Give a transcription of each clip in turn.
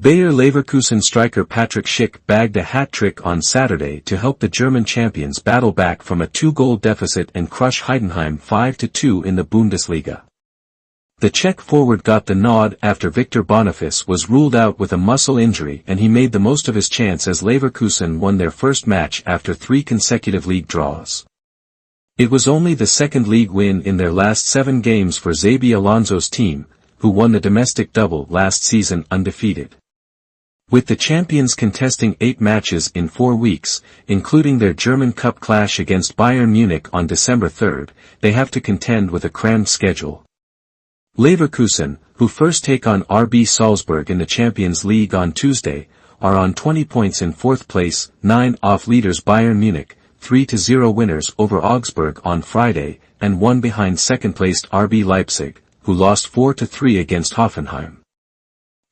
Bayer Leverkusen striker Patrik Schick bagged a hat-trick on Saturday to help the German champions battle back from a 2-goal deficit and crush Heidenheim 5-2 in the Bundesliga. The Czech forward got the nod after Victor Boniface was ruled out with a muscle injury, and he made the most of his chance as Leverkusen won their first match after 3 consecutive league draws. It was only the second league win in their last 7 games for Xabi Alonso's team, who won the domestic double last season undefeated. With the champions contesting 8 matches in 4 weeks, including their German Cup clash against Bayern Munich on December 3, they have to contend with a crammed schedule. Leverkusen, who first take on RB Salzburg in the Champions League on Tuesday, are on 20 points in 4th place, 9 off leaders Bayern Munich, 3-0 winners over Augsburg on Friday, and 1 behind second-placed RB Leipzig, who lost 4-3 against Hoffenheim.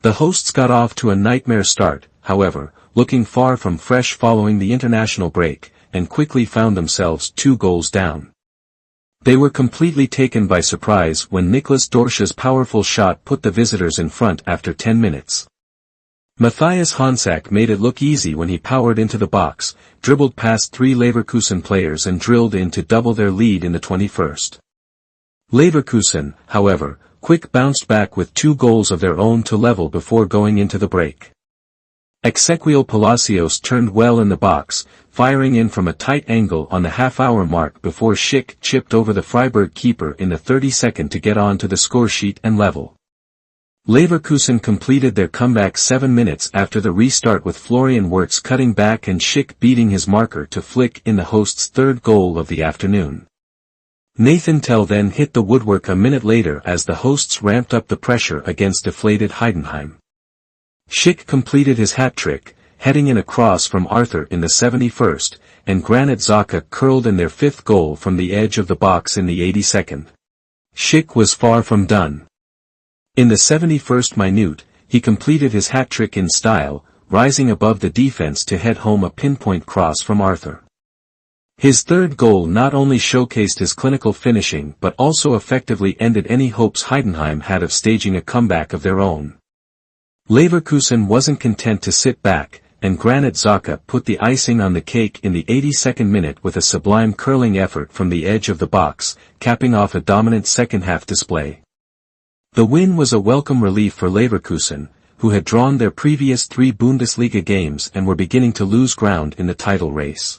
The hosts got off to a nightmare start, however, looking far from fresh following the international break, and quickly found themselves 2 goals down. They were completely taken by surprise when Niklas Dorsch's powerful shot put the visitors in front after 10 minutes. Matthias Honsack made it look easy when he powered into the box, dribbled past 3 Leverkusen players and drilled in to double their lead in the 21st. Leverkusen, however, quick bounced back with 2 goals of their own to level before going into the break. Exequiel Palacios turned well in the box, firing in from a tight angle on the half-hour mark before Schick chipped over the Freiburg keeper in the 32nd to get on to the scoresheet and level. Leverkusen completed their comeback 7 minutes after the restart with Florian Wirtz cutting back and Schick beating his marker to flick in the hosts' 3rd goal of the afternoon. Nathan Tell then hit the woodwork a minute later as the hosts ramped up the pressure against deflated Heidenheim. Schick completed his hat-trick, heading in a cross from Arthur in the 71st, and Granit Xhaka curled in their 5th goal from the edge of the box in the 82nd. Schick was far from done. In the 71st minute, he completed his hat-trick in style, rising above the defense to head home a pinpoint cross from Arthur. His 3rd goal not only showcased his clinical finishing but also effectively ended any hopes Heidenheim had of staging a comeback of their own. Leverkusen wasn't content to sit back, and Granit Xhaka put the icing on the cake in the 82nd minute with a sublime curling effort from the edge of the box, capping off a dominant second-half display. The win was a welcome relief for Leverkusen, who had drawn their previous 3 Bundesliga games and were beginning to lose ground in the title race.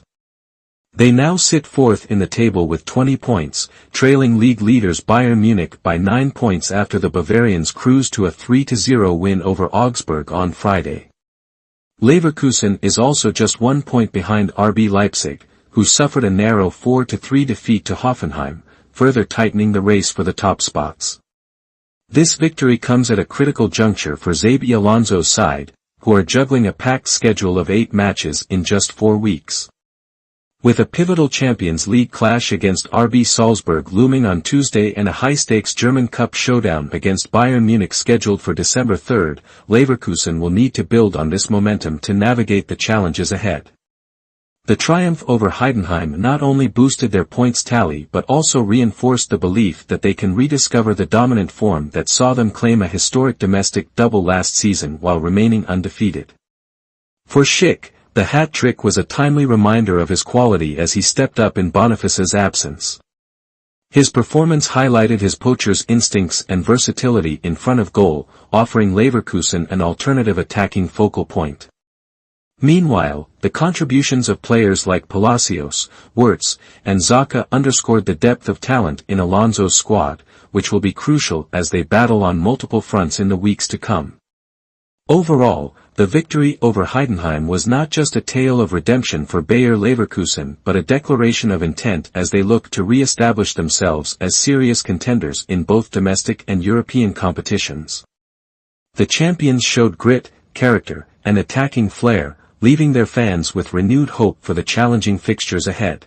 They now sit 4th in the table with 20 points, trailing league leaders Bayern Munich by 9 points after the Bavarians cruised to a 3-0 win over Augsburg on Friday. Leverkusen is also just 1 point behind RB Leipzig, who suffered a narrow 4-3 defeat to Hoffenheim, further tightening the race for the top spots. This victory comes at a critical juncture for Xabi Alonso's side, who are juggling a packed schedule of 8 matches in just 4 weeks. With a pivotal Champions League clash against RB Salzburg looming on Tuesday and a high-stakes German Cup showdown against Bayern Munich scheduled for December 3, Leverkusen will need to build on this momentum to navigate the challenges ahead. The triumph over Heidenheim not only boosted their points tally but also reinforced the belief that they can rediscover the dominant form that saw them claim a historic domestic double last season while remaining undefeated. For Schick, the hat-trick was a timely reminder of his quality as he stepped up in Boniface's absence. His performance highlighted his poacher's instincts and versatility in front of goal, offering Leverkusen an alternative attacking focal point. Meanwhile, the contributions of players like Palacios, Wirtz, and Xhaka underscored the depth of talent in Alonso's squad, which will be crucial as they battle on multiple fronts in the weeks to come. Overall, the victory over Heidenheim was not just a tale of redemption for Bayer Leverkusen but a declaration of intent as they look to re-establish themselves as serious contenders in both domestic and European competitions. The champions showed grit, character, and attacking flair, leaving their fans with renewed hope for the challenging fixtures ahead.